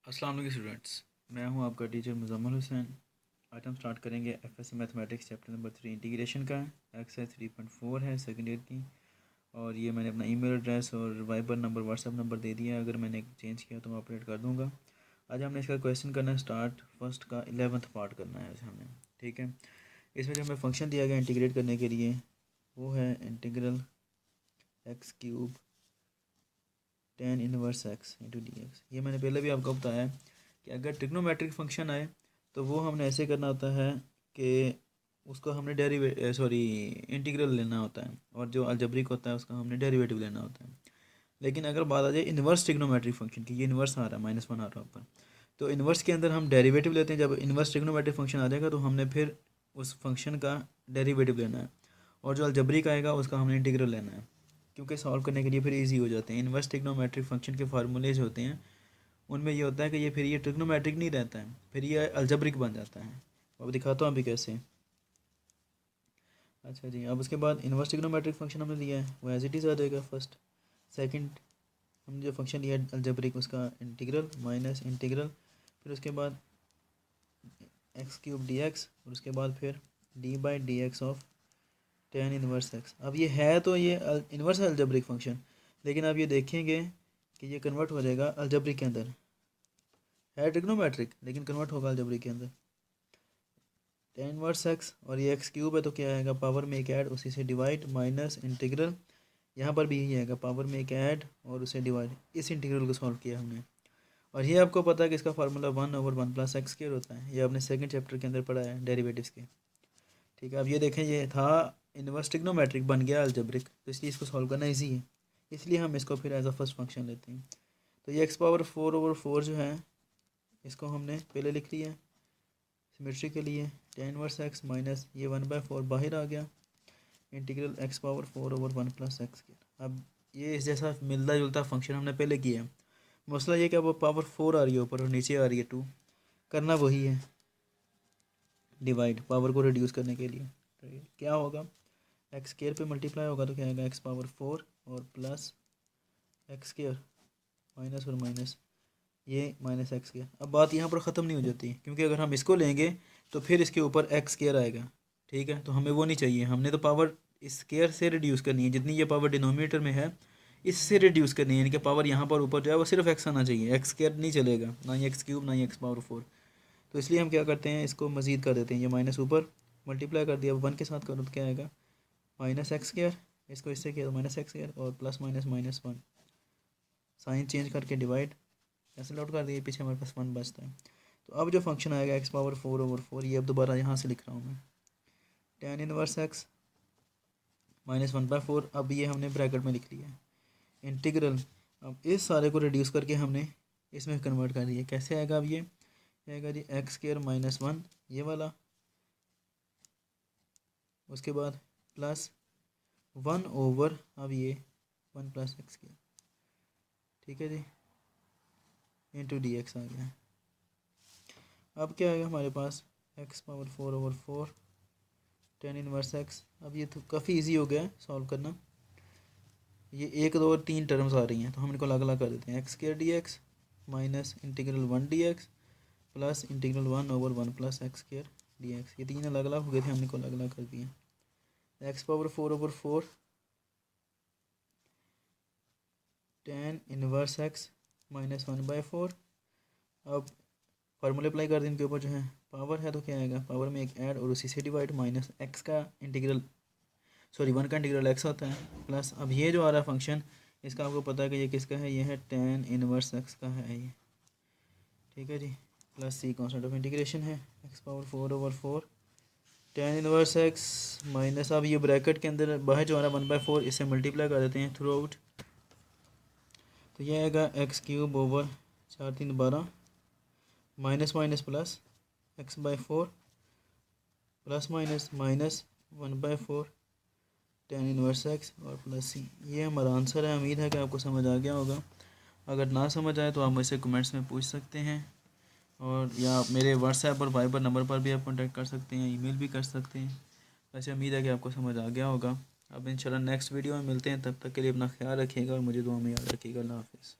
अस्सलाम वालेकुम स्टूडेंट्स, मैं हूं आपका टीचर मुज़म्मिल हुसैन। आज हम स्टार्ट करेंगे FSc mathematics chapter number 3 integration का। एक्सरसाइज 3.4 है सेकंड ईयर की। और ये मैंने अपना ईमेल एड्रेस और वाइबर नंबर व्हाट्सएप नंबर दे दिया है। अगर मैंने चेंज किया तो मैं अपडेट कर दूँगा। आज हमने इसका क्वेश्चन करना है स्टार्ट फर्स्ट का 11th पार्ट करना है आज हमने। ठीक है, इसमें जो हमें फंक्शन दिया गया इंटीग्रेट करने के लिए वो है integral x cube tan inverse x into D x. ये मैंने पहले भी आपको बताया है कि अगर ट्रिग्नोमेट्रिक फंक्शन आए तो वो हमने ऐसे करना होता है कि उसको हमने इंटीग्रल लेना होता है, और जो अलजेब्रिक होता है उसका हमने डेरिवेटिव लेना होता है। लेकिन अगर बात आ जाए इन्वर्स ट्रिग्नोमेट्रिक फंक्शन की, ये इन्वर्स आ रहा है -1 आ रहा है ऊपर, तो इन्वर्स के अंदर हम डेरिवेटिव लेते हैं। जब इन्वर्स ट्रिग्नोमेट्रिक फंक्शन आ जाएगा तो हमने फिर उस फंक्शन का डेरिवेटिव लेना है, और जो अलजेब्रिक आएगा उसका हमने इंटीग्रल लेना है, क्योंकि सॉल्व करने के लिए फिर इजी हो जाते हैं। इन्वर्स ट्रिग्नोमेट्रिक फंक्शन के फार्मूलेज होते हैं, उनमें ये होता है कि ये ट्रिग्नोमेट्रिक नहीं रहता है, फिर ये अलजेब्रिक बन जाता है। अब दिखाता हूँ अभी कैसे। अच्छा जी, अब उसके बाद इन्वर्स ट्रिग्नोमेट्रिक फंक्शन हमने लिया है वो एज इट इज़ आ जाएगा। फर्स्ट सेकंड हमने जो फंक्शन लिया अलजेब्रिक उसका इंटीग्रल माइनस इंटीग्रल, फिर उसके बाद एक्स क्यूब डी एक्स, और उसके बाद फिर D by D x of tan inverse x. अब ये है तो ये इन्वर्स अलजेब्रिक फंक्शन, लेकिन आप ये देखेंगे कि ये कन्वर्ट हो जाएगा अलजेब्रिक के अंदर। है ट्रिग्नोमेट्रिक लेकिन कन्वर्ट होगा अलजेब्रिक के अंदर। tan इनवर्स एक्स और ये एक्स क्यूब है तो क्या आएगा, पावर में एक ऐड उसी से डिवाइड माइनस इंटीग्रल, यहाँ पर भी यही आएगा पावर में एक ऐड और उसे डिवाइड। इस इंटीग्रल को सॉल्व किया हमने। और ये आपको पता है कि इसका फार्मूला 1/1 प्लस एक्स स्क्वायर होता है। ये आपने सेकंड चैप्टर के अंदर पढ़ा है डेरिवेटिव्स के। ठीक है, अब ये देखें ये था इन्वर्स ट्रिग्नोमेट्रिक बन गया अलजेब्रिक, तो इसलिए इसको सॉल्व करना ईजी है, इसलिए हम इसको फिर एज अ फर्स्ट फंक्शन लेते हैं। तो ये x⁴/4 जो है इसको हमने पहले लिख लिया सिमेट्री के लिए। tan इनवर्स एक्स माइनस ये 1/4 बाहर आ गया, इंटीग्रल x⁴/1 प्लस एक्स। अब ये इस जैसा मिलता जुलता फंक्शन हमने पहले किया है। मसला ये कि वो पावर 4 आ रही है ऊपर और नीचे आ रही है 2, करना वही है डिवाइड पावर को रिड्यूस करने के लिए। तो ये क्या होगा, एक्स स्क्वायर पे मल्टीप्लाई होगा तो क्या आएगा x⁴ और प्लस एक्स स्क्वायर माइनस और माइनस ये माइनस एक्स स्क्वायर। अब बात यहाँ पर ख़त्म नहीं हो जाती, क्योंकि अगर हम इसको लेंगे तो फिर इसके ऊपर एक्स स्क्वायर आएगा। ठीक है, तो हमें वो नहीं चाहिए, हमने तो पावर इस स्क्वायर से रिड्यूस करनी है, जितनी ये पावर डिनोमिनेटर में है इससे रिड्यूस करनी है, यानी कि पावर यहाँ पर ऊपर जो है वो सिर्फ एक्स आना चाहिए, एक्स स्क्वायर नहीं चलेगा, ना ही एक्स क्यूब ना ही x⁴। तो इसलिए हम क्या करते हैं, इसको मज़ीद कर देते हैं, ये माइनस ऊपर मल्टीप्लाई कर दिया, 1 के साथ करो तो क्या आएगा माइनस एक्स स्क्वायर, इसको इससे किया तो माइनस एक्स स्क्वायर और plus minus minus 1, sign change करके डिवाइड कैंसिल आउट कर दिए, पीछे हमारे पास 1 बचता है। तो अब जो फंक्शन आएगा x⁴/4, ये अब दोबारा यहाँ से लिख रहा हूँ मैं, tan इनवर्स एक्स माइनस 1/4। अब ये हमने ब्रैकेट में लिख लिया है इंटीग्रल। अब इस सारे को रिड्यूस करके हमने इसमें कन्वर्ट कर दिया। कैसे आएगा, अब ये आएगा जी x² - 1 ये वाला, उसके बाद प्लस 1/, अब ये 1 प्लस एक्स स्क्वायर, ठीक है जी, इंटू डी एक्स आ गया। अब क्या आएगा हमारे पास x⁴/4 tan इनवर्स एक्स। अब ये तो काफ़ी इजी हो गया है सॉल्व करना, ये 1 2 और 3 टर्म्स आ रही हैं तो हम इनको अलग अलग कर देते हैं। x² dx minus integral 1 dx plus integral 1/1 plus x² dx। ये 3 अलग अलग हो गए थे, हमने को अलग अलग कर दिए। x⁴/4 tan inverse x minus 1/4। अब फार्मूले अप्लाई कर दें इनके ऊपर, जो है पावर है तो क्या आएगा, पावर में एक ऐड और उसी से डिवाइड, माइनस एक्स का इंटीग्रल 1 का इंटीग्रल एक्स होता है, प्लस अब ये जो आ रहा है फंक्शन इसका आपको पता है कि ये किसका है, ये है tan इनवर्स एक्स का है ये। ठीक है जी, plus C constant of integration है x⁴/4 tan inverse x minus, अब ये ब्रैकेट के अंदर बाहर जो आ रहा है 1/4 इसे मल्टीप्लाई कर देते हैं थ्रू आउट, तो ये आएगा x³ / 4 3 12 minus minus plus x/4 plus minus minus 1/4 tan inverse x और प्लस सी। ये हमारा आंसर है। उम्मीद है कि आपको समझ आ गया होगा। अगर ना समझ आए तो आप मुझसे कमेंट्स में पूछ सकते हैं, और या आप मेरे व्हाट्सएप और वाइबर नंबर पर भी आप कॉन्टैक्ट कर सकते हैं, ईमेल भी कर सकते हैं। वैसे उम्मीद है कि आपको समझ आ गया होगा। अब इंशाल्लाह नेक्स्ट वीडियो में मिलते हैं, तब तक के लिए अपना ख्याल रखिएगा और मुझे दुआ में याद रखिएगा। अल्लाह हाफ़िज़।